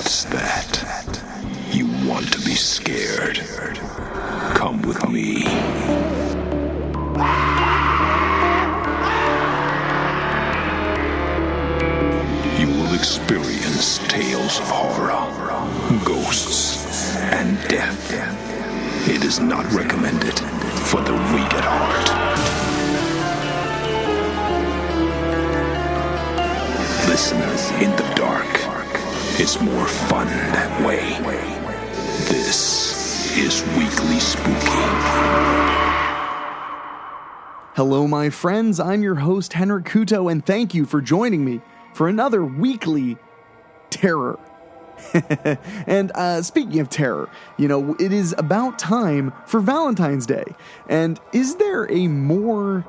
What's that? You want to be scared? Come with me. You will experience tales of horror, ghosts, and death. It is not recommended for the weak at heart. Listen in the dark. It's more fun that way. This is Weekly Spooky. Hello, my friends. I'm your host, Henrique Couto, and thank you for joining me for another weekly terror. And speaking of terror, it is about time for Valentine's Day. And is there a more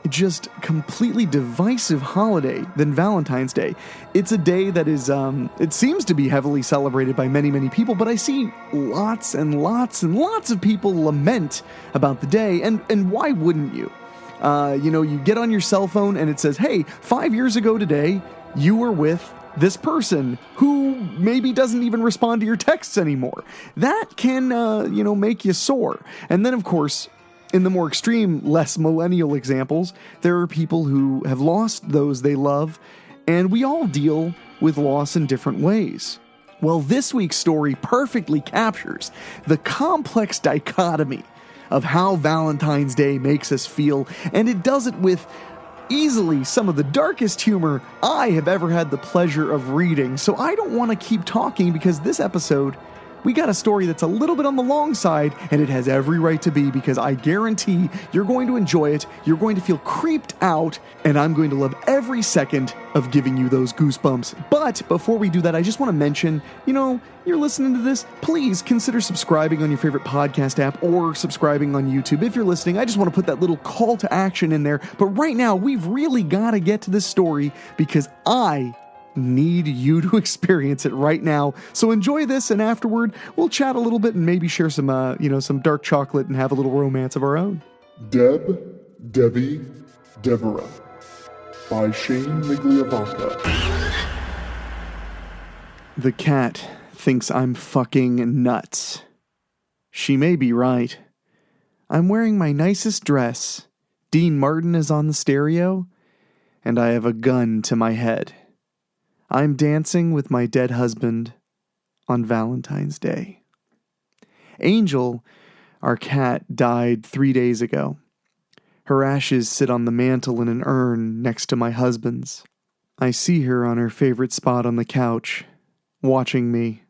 just completely divisive holiday than Valentine's Day? It's a day that is, it seems to be heavily celebrated by many, many people, but I see lots and lots and lots of people lament about the day, and why wouldn't you? You get on your cell phone and it says, hey, 5 years ago today, you were with this person who maybe doesn't even respond to your texts anymore. That can, make you sore. And then, of course, in the more extreme, less millennial examples, there are people who have lost those they love, and we all deal with loss in different ways. Well, this week's story perfectly captures the complex dichotomy of how Valentine's Day makes us feel, and it does it with easily some of the darkest humor I have ever had the pleasure of reading. So I don't want to keep talking, because this episode, we got a story that's a little bit on the long side, and it has every right to be, because I guarantee you're going to enjoy it, you're going to feel creeped out, and I'm going to love every second of giving you those goosebumps. But before we do that, I just want to mention, you're listening to this, please consider subscribing on your favorite podcast app or subscribing on YouTube. If you're listening, I just want to put that little call to action in there. But right now, we've really got to get to this story, because I need you to experience it right now. So enjoy this, and afterward, we'll chat a little bit and maybe share some, some dark chocolate and have a little romance of our own. Debbie, Deborah by Shane Migliavacca. The cat thinks I'm fucking nuts. She may be right. I'm wearing my nicest dress. Dean Martin is on the stereo, and I have a gun to my head. I'm dancing with my dead husband on Valentine's Day. Angel, our cat, died 3 days ago. Her ashes sit on the mantel in an urn next to my husband's. I see her on her favorite spot on the couch, watching me.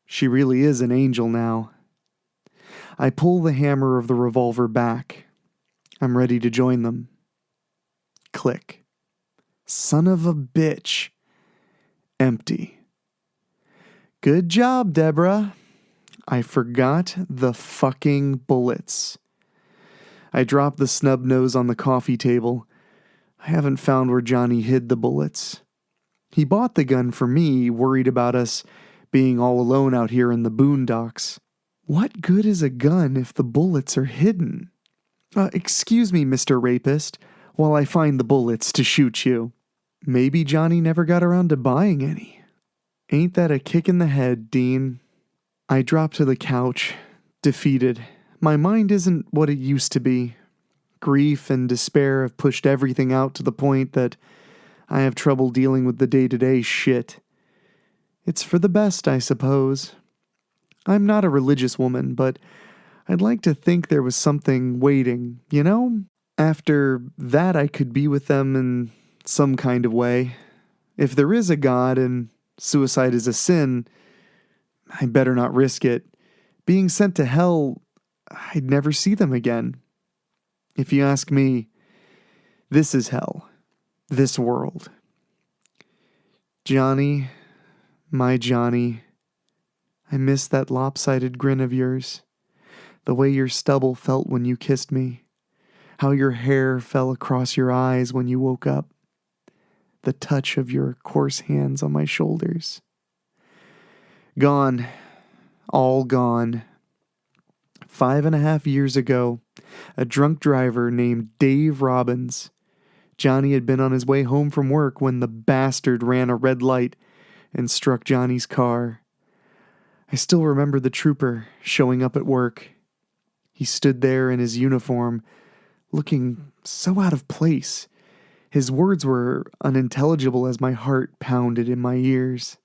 She really is an angel now. I pull the hammer of the revolver back. I'm ready to join them. Click. Son of a bitch. Empty. Good job, Deborah. I forgot the fucking bullets. I drop the snub nose on the coffee table. I haven't found where Johnny hid the bullets. He bought the gun for me, worried about us being all alone out here in the boondocks. What good is a gun if the bullets are hidden? Excuse me, Mr. Rapist, while I find the bullets to shoot you. Maybe Johnny never got around to buying any. Ain't that a kick in the head, Dean? I drop to the couch, defeated. My mind isn't what it used to be. Grief and despair have pushed everything out to the point that I have trouble dealing with the day-to-day shit. It's for the best, I suppose. I'm not a religious woman, but I'd like to think there was something waiting, After that, I could be with them in some kind of way. If there is a God and suicide is a sin, I better not risk it. Being sent to hell, I'd never see them again. If you ask me, this is hell. This world. Johnny, my Johnny, I miss that lopsided grin of yours. The way your stubble felt when you kissed me. How your hair fell across your eyes when you woke up. The touch of your coarse hands on my shoulders. Gone. All gone. 5.5 years ago, a drunk driver named Dave Robbins. Johnny had been on his way home from work when the bastard ran a red light and struck Johnny's car. I still remember the trooper showing up at work. He stood there in his uniform, looking so out of place. His words were unintelligible as my heart pounded in my ears.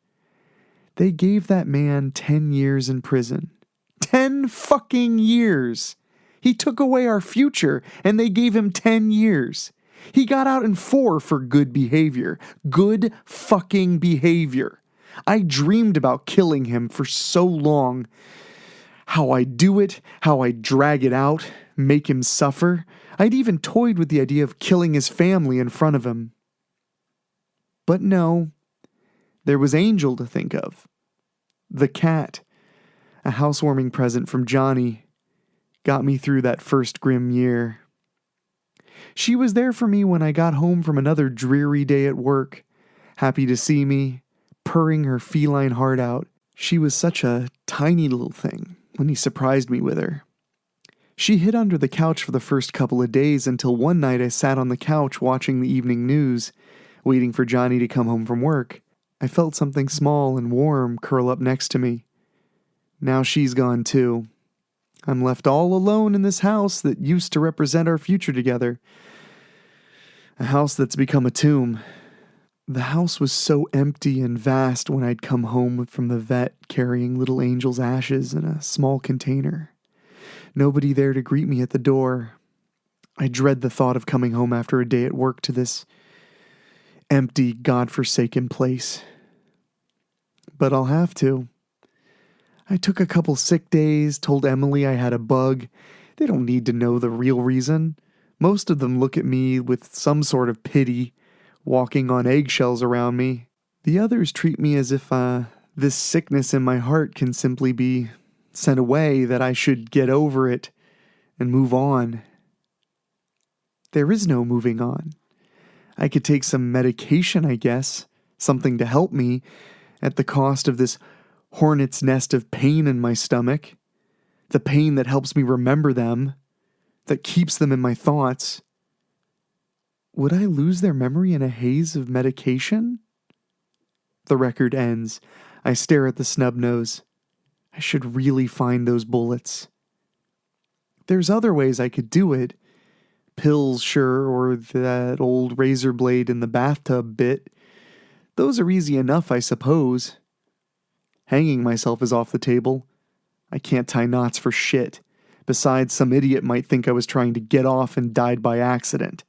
They gave that man 10 years in prison. 10 fucking years! He took away our future, and they gave him 10 years. He got out in 4 for good behavior. Good fucking behavior. I dreamed about killing him for so long. How I'd do it, how I'd drag it out, make him suffer. I'd even toyed with the idea of killing his family in front of him. But no, there was Angel to think of. The cat, a housewarming present from Johnny, got me through that first grim year. She was there for me when I got home from another dreary day at work, happy to see me, purring her feline heart out. She was such a tiny little thing when he surprised me with her. She hid under the couch for the first couple of days until one night I sat on the couch watching the evening news, waiting for Johnny to come home from work. I felt something small and warm curl up next to me. Now she's gone too. I'm left all alone in this house that used to represent our future together. A house that's become a tomb. The house was so empty and vast when I'd come home from the vet carrying little Angel's ashes in a small container. Nobody there to greet me at the door. I dread the thought of coming home after a day at work to this empty, godforsaken place. But I'll have to. I took a couple sick days, told Emily I had a bug. They don't need to know the real reason. Most of them look at me with some sort of pity, walking on eggshells around me. The others treat me as if this sickness in my heart can simply be sent away, that I should get over it and move on. There is no moving on. I could take some medication, I guess, something to help me, at the cost of this hornet's nest of pain in my stomach, the pain that helps me remember them, that keeps them in my thoughts. Would I lose their memory in a haze of medication? The record ends. I stare at the snub nose. I should really find those bullets. There's other ways I could do it. Pills, sure, or that old razor blade in the bathtub bit. Those are easy enough, I suppose. Hanging myself is off the table. I can't tie knots for shit. Besides, some idiot might think I was trying to get off and died by accident.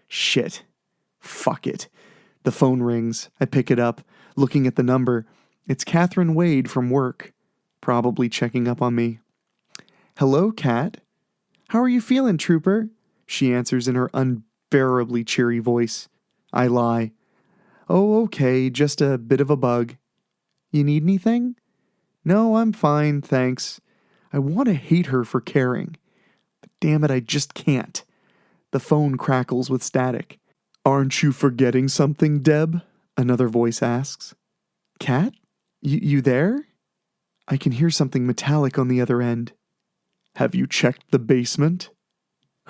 Shit. Fuck it. The phone rings. I pick it up, looking at the number. It's Catherine Wade from work, probably checking up on me. Hello, Cat. How are you feeling, Trooper? She answers in her unbearably cheery voice. I lie. Oh, okay, just a bit of a bug. You need anything? No, I'm fine, thanks. I want to hate her for caring. But damn it, I just can't. The phone crackles with static. Aren't you forgetting something, Deb? Another voice asks. Cat? You there? I can hear something metallic on the other end. Have you checked the basement?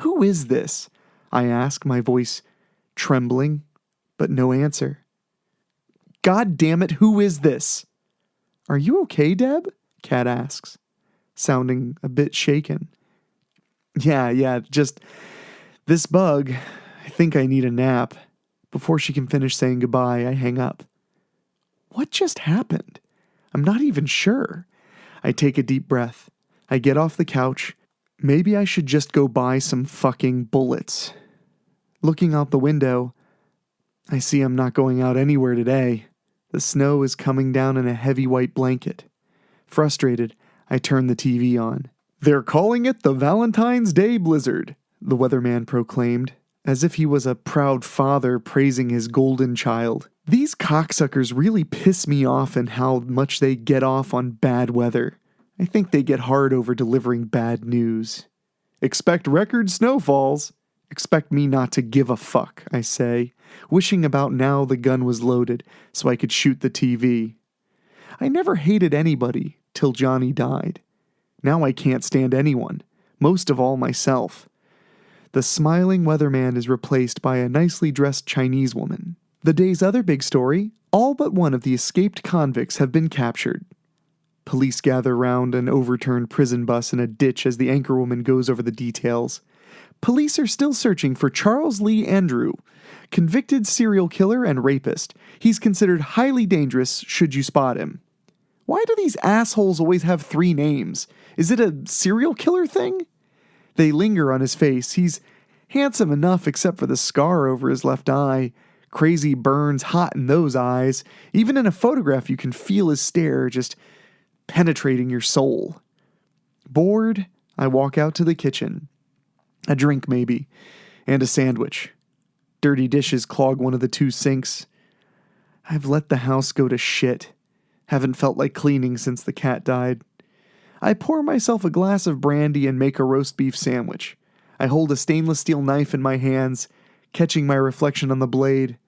Who is this? I ask, my voice trembling, but no answer. God damn it, who is this? Are you okay, Deb? Cat asks, sounding a bit shaken. Yeah, just this bug. I think I need a nap. Before she can finish saying goodbye, I hang up. What just happened? I'm not even sure. I take a deep breath. I get off the couch. Maybe I should just go buy some fucking bullets. Looking out the window, I see I'm not going out anywhere today. The snow is coming down in a heavy white blanket. Frustrated, I turn the TV on. They're calling it the Valentine's Day blizzard, the weatherman proclaimed, as if he was a proud father praising his golden child. These cocksuckers really piss me off in how much they get off on bad weather. I think they get hard over delivering bad news. Expect record snowfalls. Expect me not to give a fuck, I say, wishing about now the gun was loaded so I could shoot the TV. I never hated anybody till Johnny died. Now I can't stand anyone, most of all myself. The smiling weatherman is replaced by a nicely dressed Chinese woman. The day's other big story, All but one of the escaped convicts have been captured. Police gather round an overturned prison bus in a ditch as the anchorwoman goes over the details. Police are still searching for Charles Lee Andrew, convicted serial killer and rapist. He's considered highly dangerous should you spot him. Why do these assholes always have 3 names? Is it a serial killer thing? They linger on his face. He's handsome enough except for the scar over his left eye. Crazy burns hot in those eyes. Even in a photograph you can feel his stare just penetrating your soul. Bored, I walk out to the kitchen. A drink maybe, and a sandwich. Dirty dishes clog one of the 2 sinks. I've let the house go to shit. Haven't felt like cleaning since the cat died. I pour myself a glass of brandy and make a roast beef sandwich. I hold a stainless steel knife in my hands, catching my reflection on the blade.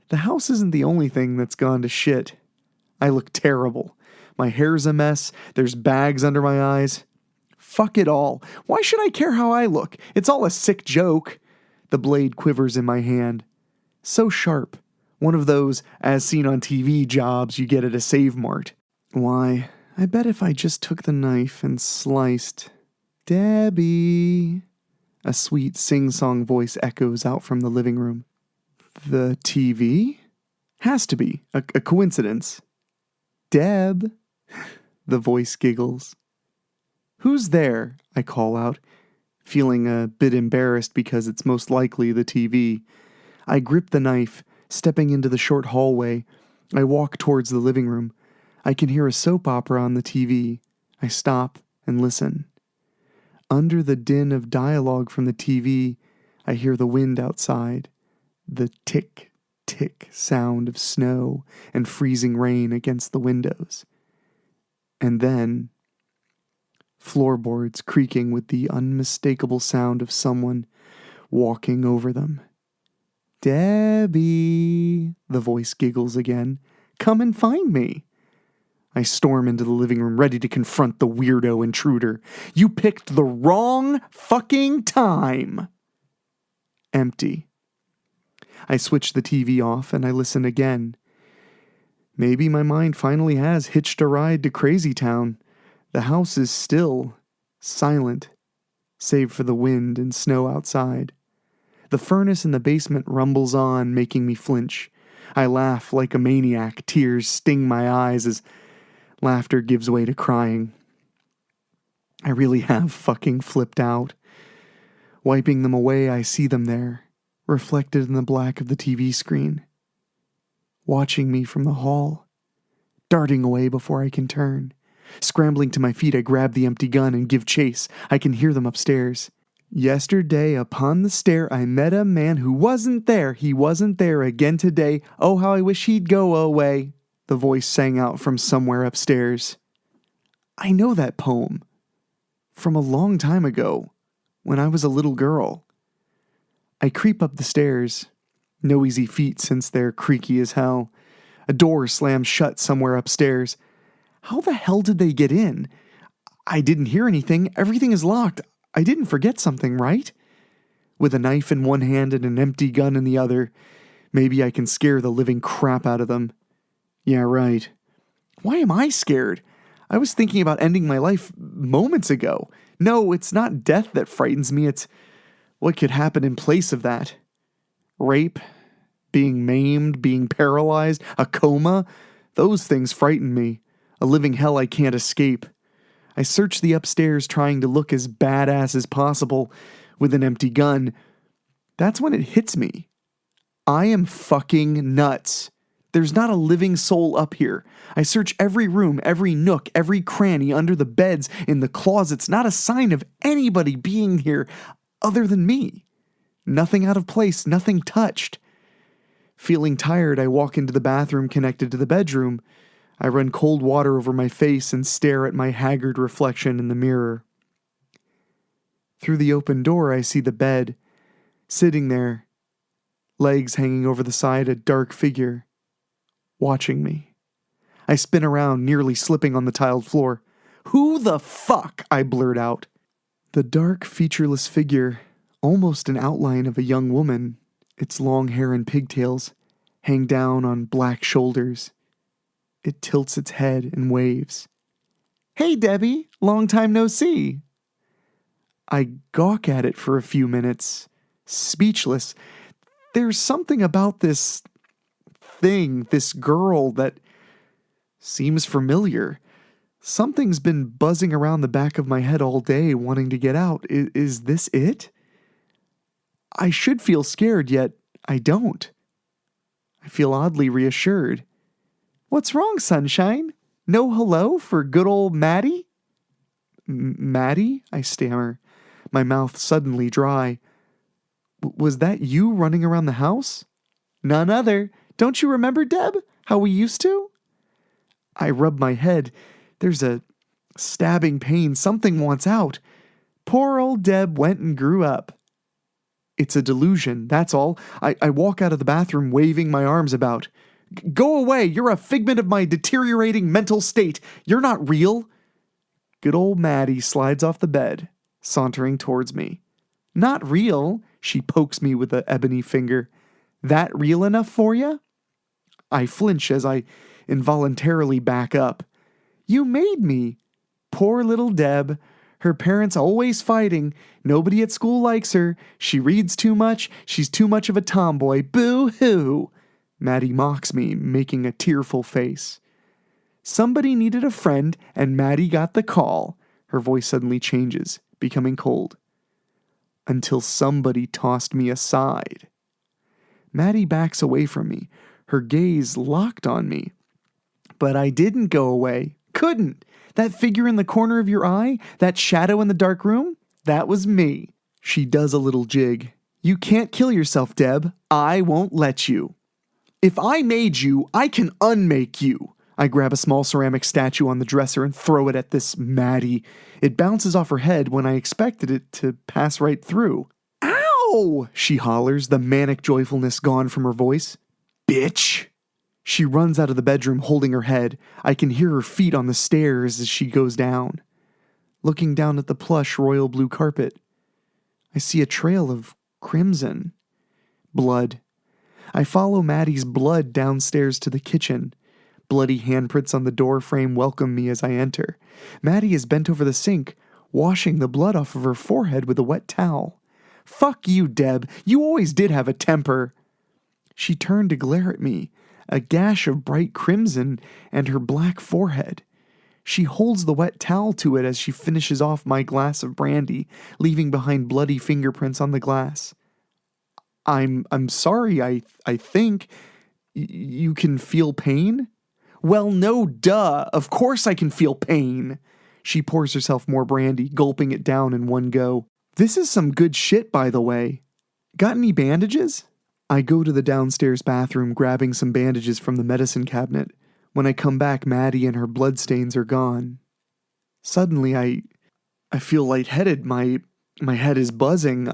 The house isn't the only thing that's gone to shit. I look terrible. My hair's a mess. There's bags under my eyes. Fuck it all. Why should I care how I look? It's all a sick joke. The blade quivers in my hand. So sharp. One of those as seen on TV jobs you get at a Save Mart. Why, I bet if I just took the knife and sliced... Debbie... A sweet sing-song voice echoes out from the living room. The TV? Has to be. A coincidence. Deb. The voice giggles. Who's there? I call out, feeling a bit embarrassed because it's most likely the TV. I grip the knife, stepping into the short hallway. I walk towards the living room. I can hear a soap opera on the TV. I stop and listen. Under the din of dialogue from the TV, I hear the wind outside, the tick-tick sound of snow and freezing rain against the windows. And then... floorboards creaking with the unmistakable sound of someone walking over them. Debbie, the voice giggles again. Come and find me. I storm into the living room, ready to confront the weirdo intruder. You picked the wrong fucking time. Empty. I switch the TV off and I listen again. Maybe my mind finally has hitched a ride to Crazy Town. The house is still, silent, save for the wind and snow outside. The furnace in the basement rumbles on, making me flinch. I laugh like a maniac. Tears sting my eyes as laughter gives way to crying. I really have fucking flipped out. Wiping them away, I see them there, reflected in the black of the TV screen. Watching me from the hall, darting away before I can turn. Scrambling to my feet, I grab the empty gun and give chase. I can hear them upstairs. Yesterday, upon the stair, I met a man who wasn't there. He wasn't there again today. Oh, how I wish he'd go away. The voice sang out from somewhere upstairs. I know that poem. From a long time ago, when I was a little girl. I creep up the stairs. No easy feat since they're creaky as hell. A door slams shut somewhere upstairs. How the hell did they get in? I didn't hear anything. Everything is locked. I didn't forget something, right? With a knife in one hand and an empty gun in the other, maybe I can scare the living crap out of them. Yeah, right. Why am I scared? I was thinking about ending my life moments ago. No, it's not death that frightens me. It's what could happen in place of that. Rape, being maimed, being paralyzed, a coma. Those things frighten me. A living hell I can't escape. I search the upstairs trying to look as badass as possible with an empty gun. That's when it hits me. I am fucking nuts. There's not a living soul up here. I search every room, every nook, every cranny, under the beds, in the closets. Not a sign of anybody being here other than me. Nothing out of place, nothing touched. Feeling tired, I walk into the bathroom connected to the bedroom. I run cold water over my face and stare at my haggard reflection in the mirror. Through the open door, I see the bed, sitting there, legs hanging over the side, a dark figure, watching me. I spin around, nearly slipping on the tiled floor. Who the fuck? I blurt out. The dark, featureless figure, almost an outline of a young woman, its long hair and pigtails, hang down on black shoulders. It tilts its head and waves. "Hey, Debbie, long time no see." I gawk at it for a few minutes, speechless. There's something about this thing, this girl, that seems familiar. Something's been buzzing around the back of my head all day, wanting to get out. Is this it? I should feel scared, yet I don't. I feel oddly reassured. "What's wrong, sunshine? No hello for good old Maddie?" "Maddie?" I stammer, my mouth suddenly dry. "Was that you running around the house?" "None other. Don't you remember, Deb? How we used to?" I rub my head. There's a stabbing pain. Something wants out. Poor old Deb went and grew up. It's a delusion, that's all. I walk out of the bathroom waving my arms about. "Go away! You're a figment of my deteriorating mental state. You're not real." Good old Maddie slides off the bed, sauntering towards me. "Not real?" She pokes me with an ebony finger. "That real enough for you?" I flinch as I involuntarily back up. "You made me." Poor little Deb. Her parents always fighting. Nobody at school likes her. She reads too much. She's too much of a tomboy. Boo-hoo. Maddie mocks me, making a tearful face. Somebody needed a friend, and Maddie got the call. Her voice suddenly changes, becoming cold. Until somebody tossed me aside. Maddie backs away from me, her gaze locked on me. But I didn't go away. Couldn't. That figure in the corner of your eye, that shadow in the dark room, that was me. She does a little jig. You can't kill yourself, Deb. I won't let you. If I made you, I can unmake you. I grab a small ceramic statue on the dresser and throw it at this Maddie. It bounces off her head when I expected it to pass right through. Ow! She hollers, the manic joyfulness gone from her voice. Bitch! She runs out of the bedroom holding her head. I can hear her feet on the stairs as she goes down. Looking down at the plush royal blue carpet, I see a trail of crimson. Blood. I follow Maddie's blood downstairs to the kitchen. Bloody handprints on the door frame welcome me as I enter. Maddie is bent over the sink, washing the blood off of her forehead with a wet towel. Fuck you, Deb. You always did have a temper. She turned to glare at me, a gash of bright crimson and her black forehead. She holds the wet towel to it as she finishes off my glass of brandy, leaving behind bloody fingerprints on the glass. I'm sorry, I think. You can feel pain? Well, no, duh. Of course I can feel pain. She pours herself more brandy, gulping it down in one go. This is some good shit, by the way. Got any bandages? I go to the downstairs bathroom, grabbing some bandages from the medicine cabinet. When I come back, Maddie and her bloodstains are gone. Suddenly, I feel lightheaded. My head is buzzing.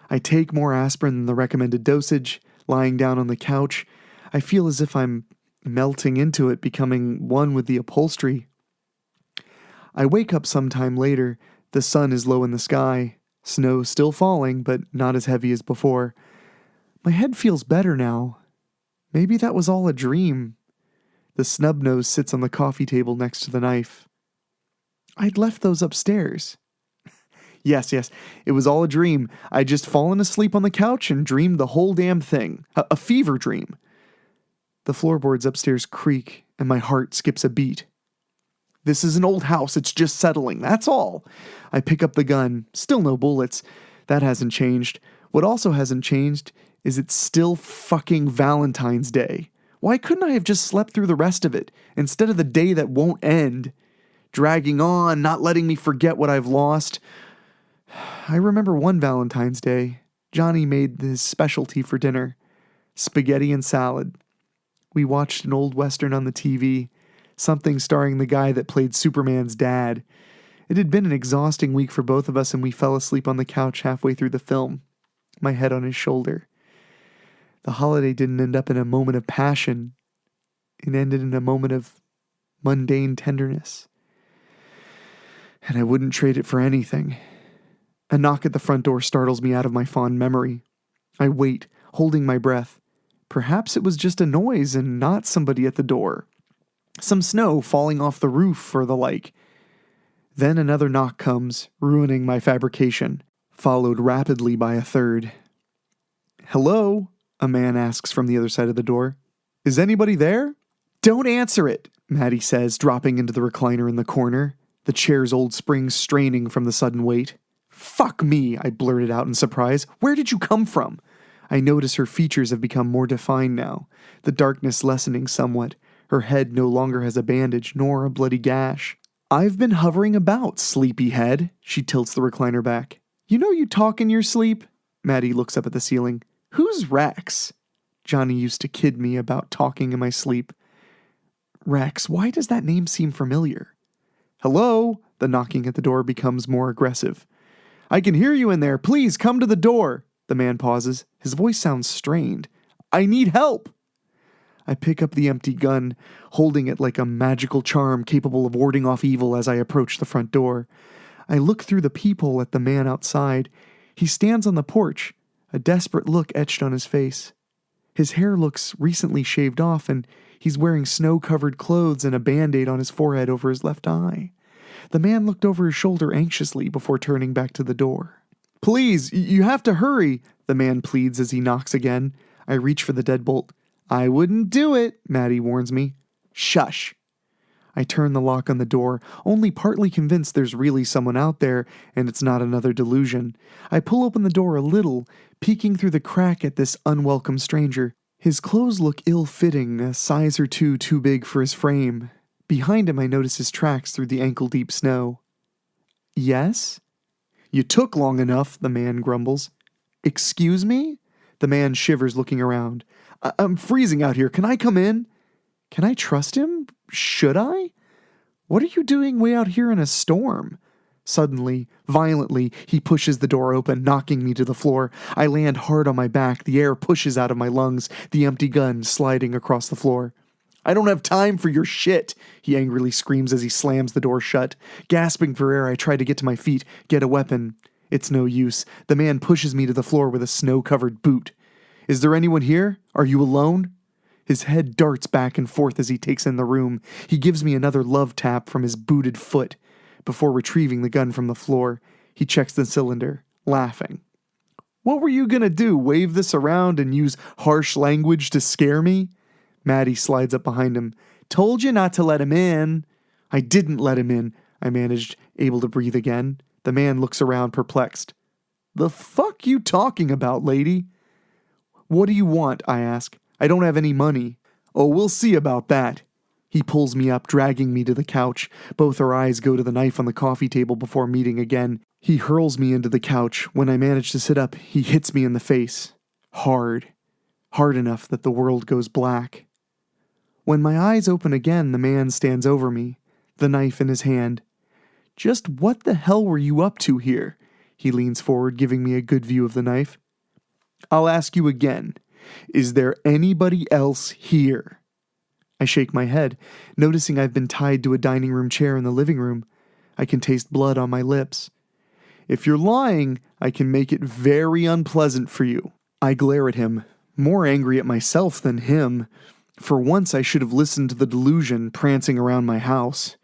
I take more aspirin than the recommended dosage. Lying down on the couch, I feel as if I'm melting into it, becoming one with the upholstery. I wake up sometime later. The sun is low in the sky. Snow still falling, but not as heavy as before. My head feels better now. Maybe that was all a dream. The snub nose sits on the coffee table next to the knife. I'd left those upstairs. Yes, it was all a dream. I'd just fallen asleep on the couch and dreamed the whole damn thing. A fever dream. The floorboards upstairs creak, and my heart skips a beat. This is an old house, it's just settling, that's all. I pick up the gun, still no bullets. That hasn't changed. What also hasn't changed is it's still fucking Valentine's Day. Why couldn't I have just slept through the rest of it, instead of the day that won't end? Dragging on, not letting me forget what I've lost. I remember one Valentine's Day. Johnny made his specialty for dinner. Spaghetti and salad. We watched an old western on the TV, something starring the guy that played Superman's dad. It had been an exhausting week for both of us, and we fell asleep on the couch halfway through the film, my head on his shoulder. The holiday didn't end up in a moment of passion. It ended in a moment of mundane tenderness. And I wouldn't trade it for anything. A knock at the front door startles me out of my fond memory. I wait, holding my breath. Perhaps it was just a noise and not somebody at the door. Some snow falling off the roof or the like. Then another knock comes, ruining my fabrication, followed rapidly by a third. "Hello?" a man asks from the other side of the door. "Is anybody there?" "Don't answer it," Maddie says, dropping into the recliner in the corner, the chair's old springs straining from the sudden weight. "Fuck me," I blurted out in surprise. "Where did you come from?" I notice her features have become more defined now, the darkness lessening somewhat. Her head no longer has a bandage, nor a bloody gash. "I've been hovering about, sleepyhead." She tilts the recliner back. "You know you talk in your sleep?" Maddie looks up at the ceiling. "Who's Rex?" Johnny used to kid me about talking in my sleep. Rex, why does that name seem familiar? "Hello?" The knocking at the door becomes more aggressive. "I can hear you in there. Please come to the door." The man pauses. His voice sounds strained. "I need help." I pick up the empty gun, holding it like a magical charm capable of warding off evil as I approach the front door. I look through the peephole at the man outside. He stands on the porch, a desperate look etched on his face. His hair looks recently shaved off, and he's wearing snow-covered clothes and a Band-Aid on his forehead over his left eye. The man looked over his shoulder anxiously before turning back to the door. "Please, you have to hurry," the man pleads as he knocks again. I reach for the deadbolt. "I wouldn't do it," Maddie warns me. "Shush." I turn the lock on the door, only partly convinced there's really someone out there and it's not another delusion. I pull open the door a little, peeking through the crack at this unwelcome stranger. His clothes look ill-fitting, a size or two too big for his frame. Behind him I notice his tracks through the ankle-deep snow. "Yes?" "You took long enough," the man grumbles. "Excuse me?" The man shivers, looking around. I'm freezing out here. Can I come in?" Can I trust him? Should I? What are you doing way out here in a storm? Suddenly, violently, he pushes the door open, knocking me to the floor. I land hard on my back. The air pushes out of my lungs, the empty gun sliding across the floor. "I don't have time for your shit," he angrily screams as he slams the door shut. Gasping for air, I try to get to my feet, get a weapon. It's no use. The man pushes me to the floor with a snow-covered boot. "Is there anyone here? Are you alone?" His head darts back and forth as he takes in the room. He gives me another love tap from his booted foot. Before retrieving the gun from the floor, he checks the cylinder, laughing. "What were you gonna do, wave this around and use harsh language to scare me?" Maddie slides up behind him. "Told you not to let him in." "I didn't let him in," I managed, able to breathe again. The man looks around, perplexed. "The fuck you talking about, lady?" "What do you want?" I ask. "I don't have any money." "Oh, we'll see about that." He pulls me up, dragging me to the couch. Both our eyes go to the knife on the coffee table before meeting again. He hurls me into the couch. When I manage to sit up, he hits me in the face. Hard. Hard enough that the world goes black. When my eyes open again, the man stands over me, the knife in his hand. "Just what the hell were you up to here?" He leans forward, giving me a good view of the knife. "I'll ask you again. Is there anybody else here?" I shake my head, noticing I've been tied to a dining room chair in the living room. I can taste blood on my lips. "If you're lying, I can make it very unpleasant for you." I glare at him, more angry at myself than him. For once I should have listened to the delusion prancing around my house.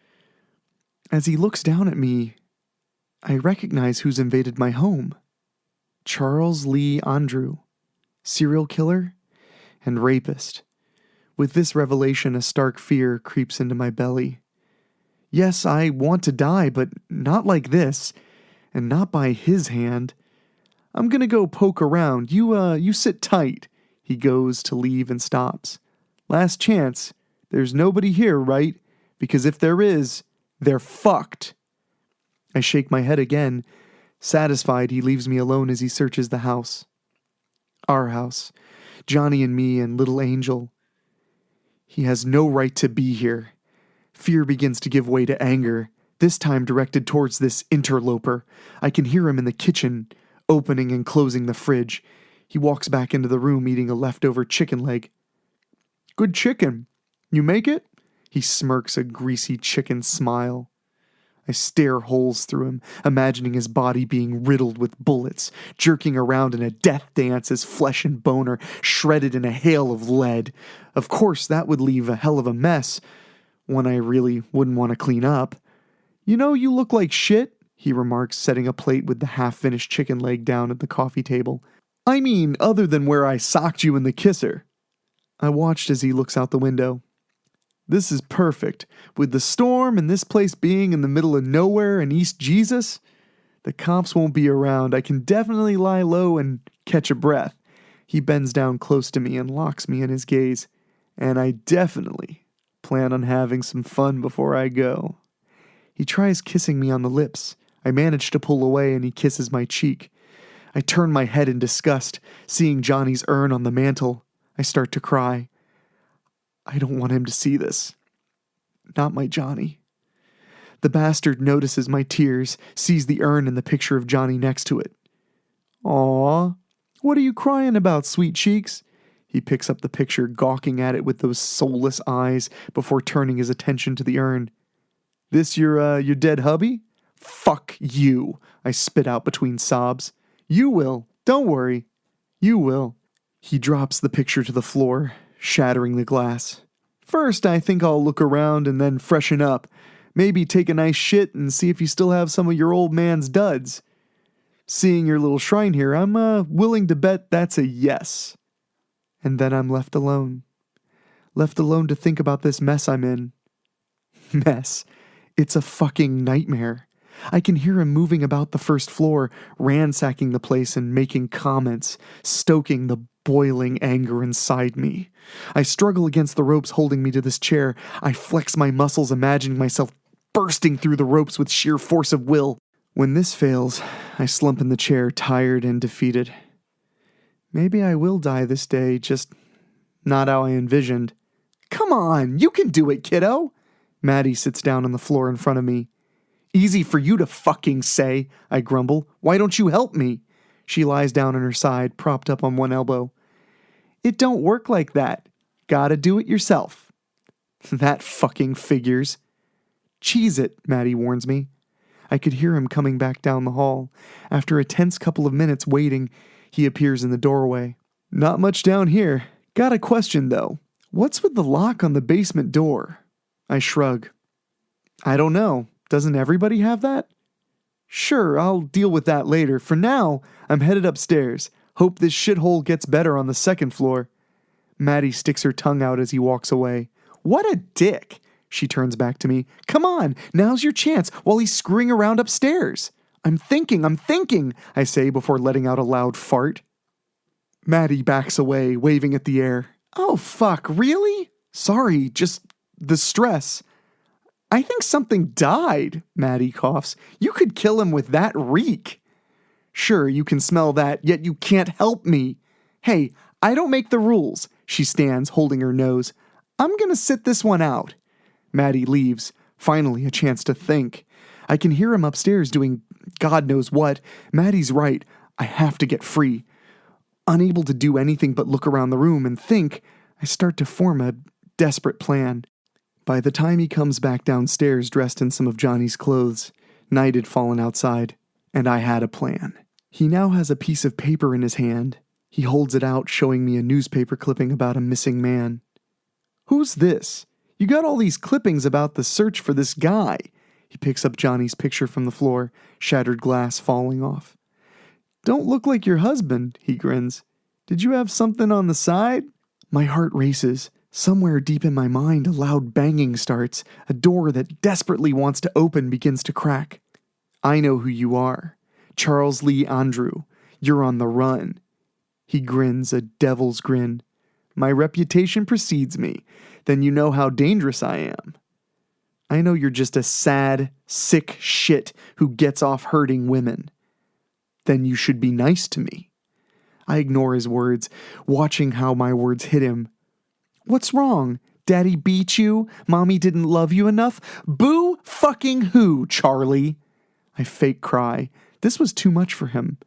As he looks down at me, I recognize who's invaded my home. Charles Lee Andrew, serial killer and rapist. With this revelation, a stark fear creeps into my belly. Yes, I want to die, but not like this, and not by his hand. "I'm gonna go poke around. You sit tight." He goes to leave and stops. "Last chance. There's nobody here, right? Because if there is, they're fucked." I shake my head again. Satisfied, he leaves me alone as he searches the house. Our house. Johnny and me and little Angel. He has no right to be here. Fear begins to give way to anger, this time directed towards this interloper. I can hear him in the kitchen, opening and closing the fridge. He walks back into the room eating a leftover chicken leg. "Good chicken. You make it?" He smirks a greasy chicken smile. I stare holes through him, imagining his body being riddled with bullets, jerking around in a death dance as flesh and bone are shredded in a hail of lead. Of course, that would leave a hell of a mess, one I really wouldn't want to clean up. "You know, you look like shit," he remarks, setting a plate with the half-finished chicken leg down at the coffee table. "I mean, other than where I socked you in the kisser." I watched as he looks out the window. "This is perfect. With the storm and this place being in the middle of nowhere in East Jesus, the cops won't be around. I can definitely lie low and catch a breath." He bends down close to me and locks me in his gaze. "And I definitely plan on having some fun before I go." He tries kissing me on the lips. I manage to pull away and he kisses my cheek. I turn my head in disgust, seeing Johnny's urn on the mantel. I start to cry. I don't want him to see this. Not my Johnny. The bastard notices my tears, sees the urn and the picture of Johnny next to it. "Aw, what are you crying about, sweet cheeks?" He picks up the picture, gawking at it with those soulless eyes before turning his attention to the urn. "This your dead hubby?" "Fuck you," I spit out between sobs. "You will. Don't worry. You will." He drops the picture to the floor, shattering the glass. "First, I think I'll look around and then freshen up. Maybe take a nice shit and see if you still have some of your old man's duds. Seeing your little shrine here, I'm willing to bet that's a yes." And then I'm left alone. Left alone to think about this mess I'm in. Mess. It's a fucking nightmare. I can hear him moving about the first floor, ransacking the place and making comments, stoking the boiling anger inside me. I struggle against the ropes holding me to this chair. I flex my muscles, imagining myself bursting through the ropes with sheer force of will. When this fails, I slump in the chair, tired and defeated. Maybe I will die this day, just not how I envisioned. "Come on, you can do it, kiddo." Maddie sits down on the floor in front of me. "Easy for you to fucking say," I grumble. "Why don't you help me?" She lies down on her side, propped up on one elbow. "It don't work like that. Gotta do it yourself." That fucking figures. "Cheese it," Maddie warns me. I could hear him coming back down the hall. After a tense couple of minutes waiting, he appears in the doorway. "Not much down here. Got a question, though. What's with the lock on the basement door?" I shrug. "I don't know. Doesn't everybody have that?" "Sure, I'll deal with that later. For now, I'm headed upstairs. Hope this shithole gets better on the second floor." Maddie sticks her tongue out as he walks away. "What a dick!" She turns back to me. "Come on, now's your chance while he's screwing around upstairs." I'm thinking, I say before letting out a loud fart. Maddie backs away, waving at the air. "Oh, fuck, really? Sorry, just the stress." "I think something died," Maddie coughs. "You could kill him with that reek." "Sure, you can smell that, yet you can't help me." "Hey, I don't make the rules." She stands, holding her nose. "I'm gonna sit this one out." Maddie leaves. Finally, a chance to think. I can hear him upstairs doing God knows what. Maddie's right. I have to get free. Unable to do anything but look around the room and think, I start to form a desperate plan. By the time he comes back downstairs dressed in some of Johnny's clothes, night had fallen outside, and I had a plan. He now has a piece of paper in his hand. He holds it out, showing me a newspaper clipping about a missing man. "Who's this? You got all these clippings about the search for this guy." He picks up Johnny's picture from the floor, shattered glass falling off. "Don't look like your husband," he grins. "Did you have something on the side?" My heart races. Somewhere deep in my mind, a loud banging starts. A door that desperately wants to open begins to crack. "I know who you are. Charles Lee Andrew. You're on the run." He grins, a devil's grin. "My reputation precedes me. Then you know how dangerous I am." "I know you're just a sad, sick shit who gets off hurting women." "Then you should be nice to me." I ignore his words, watching how my words hit him. "What's wrong? Daddy beat you? Mommy didn't love you enough? Boo fucking who, Charlie?" I fake cry. This was too much for him.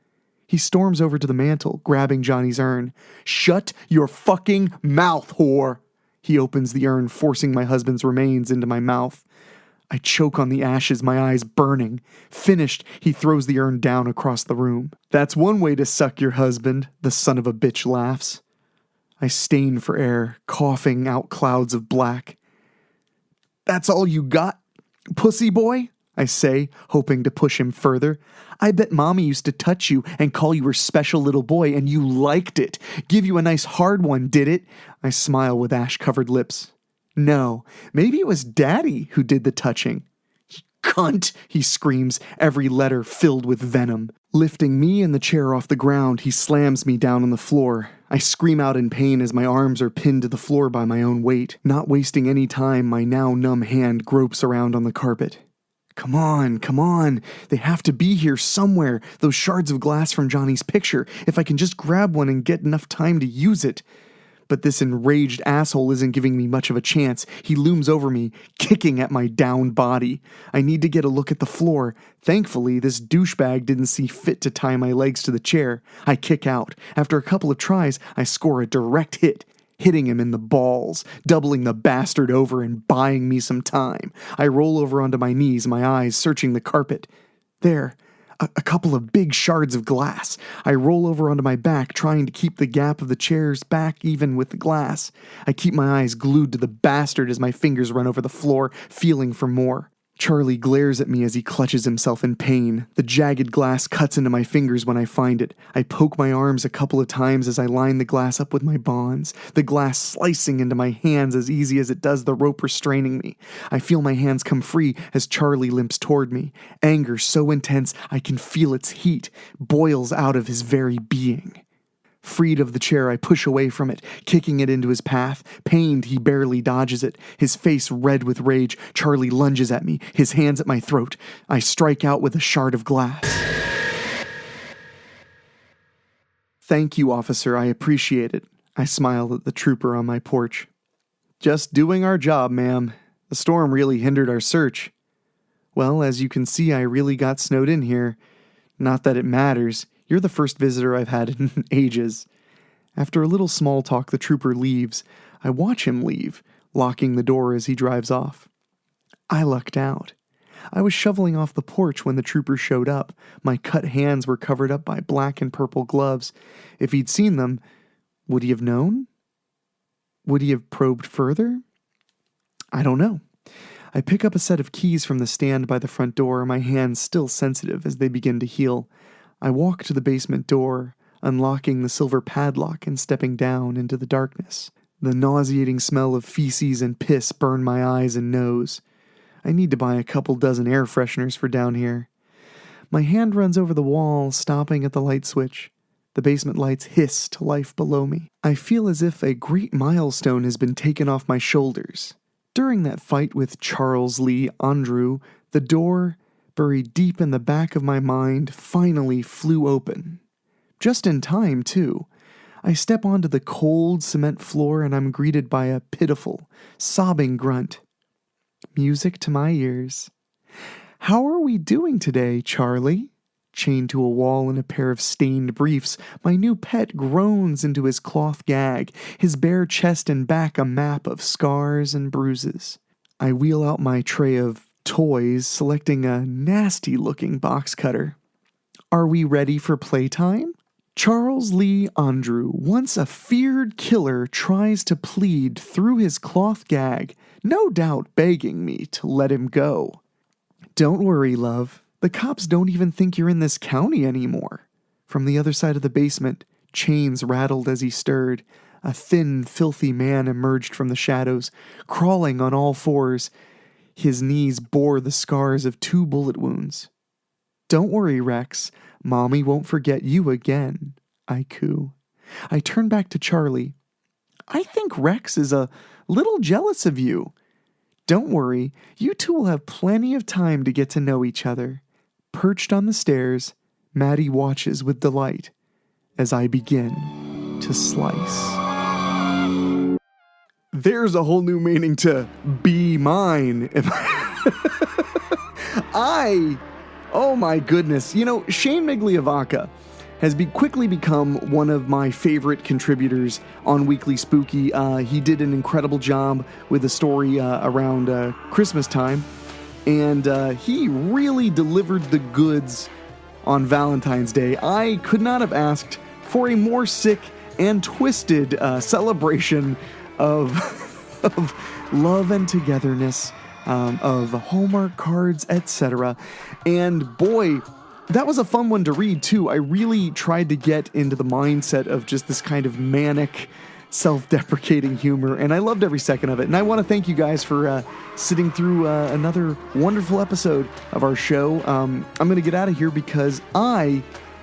He storms over to the mantel, grabbing Johnny's urn. "Shut your fucking mouth, whore!" He opens the urn, forcing my husband's remains into my mouth. I choke on the ashes, my eyes burning. Finished, he throws the urn down across the room. That's one way to suck your husband, the son of a bitch laughs. I stain for air, coughing out clouds of black. That's all you got, pussy boy? I say, hoping to push him further. I bet Mommy used to touch you and call you her special little boy, and you liked it. Give you a nice hard one, did it? I smile with ash-covered lips. No, maybe it was Daddy who did the touching. Cunt, he screams, every letter filled with venom. Lifting me and the chair off the ground, he slams me down on the floor. I scream out in pain as my arms are pinned to the floor by my own weight. Not wasting any time, my now numb hand gropes around on the carpet. Come on. They have to be here somewhere. Those shards of glass from Johnny's picture. If I can just grab one and get enough time to use it. But this enraged asshole isn't giving me much of a chance. He looms over me, kicking at my downed body. I need to get a look at the floor. Thankfully, this douchebag didn't see fit to tie my legs to the chair. I kick out. After a couple of tries, I score a direct hit, hitting him in the balls, doubling the bastard over and buying me some time. I roll over onto my knees, my eyes searching the carpet. There. A couple of big shards of glass. I roll over onto my back, trying to keep the gap of the chair's back even with the glass. I keep my eyes glued to the bastard as my fingers run over the floor, feeling for more. Charlie glares at me as he clutches himself in pain. The jagged glass cuts into my fingers when I find it. I poke my arms a couple of times as I line the glass up with my bonds, the glass slicing into my hands as easy as it does the rope restraining me. I feel my hands come free as Charlie limps toward me. Anger so intense I can feel its heat, boils out of his very being. Freed of the chair, I push away from it, kicking it into his path. Pained, he barely dodges it. His face red with rage, Charlie lunges at me, his hands at my throat. I strike out with a shard of glass. Thank you, officer. I appreciate it. I smile at the trooper on my porch. Just doing our job, ma'am. The storm really hindered our search. Well, as you can see, I really got snowed in here. Not that it matters. You're the first visitor I've had in ages. After a little small talk, the trooper leaves. I watch him leave, locking the door as he drives off. I lucked out. I was shoveling off the porch when the trooper showed up. My cut hands were covered up by black and purple gloves. If he'd seen them, would he have known? Would he have probed further? I don't know. I pick up a set of keys from the stand by the front door, my hands still sensitive as they begin to heal. I walk to the basement door, unlocking the silver padlock and stepping down into the darkness. The nauseating smell of feces and piss burn my eyes and nose. I need to buy a couple dozen air fresheners for down here. My hand runs over the wall, stopping at the light switch. The basement lights hiss to life below me. I feel as if a great milestone has been taken off my shoulders. During that fight with Charles Lee Andrew, the door, buried deep in the back of my mind, finally flew open. Just in time, too. I step onto the cold cement floor and I'm greeted by a pitiful, sobbing grunt. Music to my ears. How are we doing today, Charlie? Chained to a wall in a pair of stained briefs, my new pet groans into his cloth gag, his bare chest and back a map of scars and bruises. I wheel out my tray of toys, selecting a nasty-looking box cutter. Are we ready for playtime? Charles Lee Andrew, once a feared killer, tries to plead through his cloth gag, no doubt begging me to let him go. Don't worry, love. The cops don't even think you're in this county anymore. From the other side of the basement, chains rattled as he stirred. A thin, filthy man emerged from the shadows, crawling on all fours. His knees bore the scars of 2 bullet wounds. Don't worry, Rex. Mommy won't forget you again, I coo. I turn back to Charlie. I think Rex is a little jealous of you. Don't worry, you two will have plenty of time to get to know each other. Perched on the stairs, Maddie watches with delight as I begin to slice. There's a whole new meaning to be mine. Oh my goodness. You know, Shane Migliavacca has quickly become one of my favorite contributors on Weekly Spooky. He did an incredible job with the story around Christmas time. and he really delivered the goods on Valentine's Day. I could not have asked for a more sick and twisted celebration of, of love and togetherness, of Hallmark cards, etc. And boy, that was a fun one to read too. I really tried to get into the mindset of just this kind of manic, self-deprecating humor, and I loved every second of it. And I want to thank you guys for sitting through another wonderful episode of our show. I'm going to get out of here because I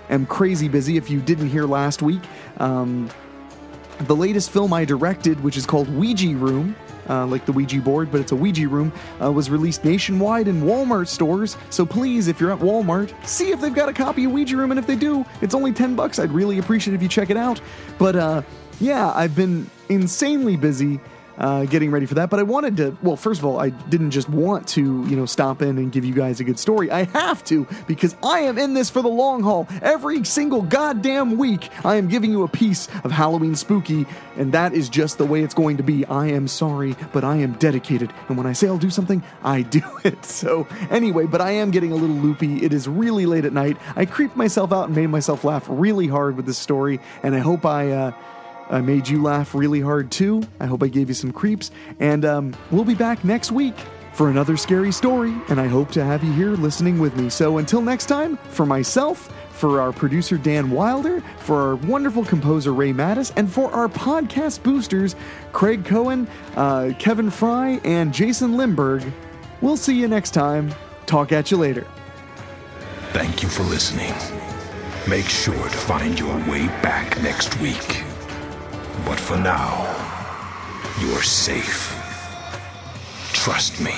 am crazy busy. If you didn't hear last week, the latest film I directed, which is called Ouija Room, like the Ouija board, but it's a Ouija room, was released nationwide in Walmart stores. So please, if you're at Walmart, see if they've got a copy of Ouija Room, and if they do, it's only $10. I'd really appreciate it if you check it out. But yeah, I've been insanely busy getting ready for that, but I wanted to, well, first of all, I didn't just want to, stop in and give you guys a good story. I have to, because I am in this for the long haul. Every single goddamn week, I am giving you a piece of Halloween spooky, and that is just the way it's going to be. I am sorry, but I am dedicated, and when I say I'll do something, I do it. So anyway, but I am getting a little loopy. It is really late at night. I creeped myself out and made myself laugh really hard with this story, and I hope I made you laugh really hard too. I hope I gave you some creeps. And we'll be back next week for another scary story. And I hope to have you here listening with me. So until next time, for myself, for our producer Dan Wilder, for our wonderful composer Ray Mattis, and for our podcast boosters Craig Cohen, Kevin Fry, and Jason Lindberg, we'll see you next time. Talk at you later. Thank you for listening. Make sure to find your way back next week. But for now, you're safe. Trust me.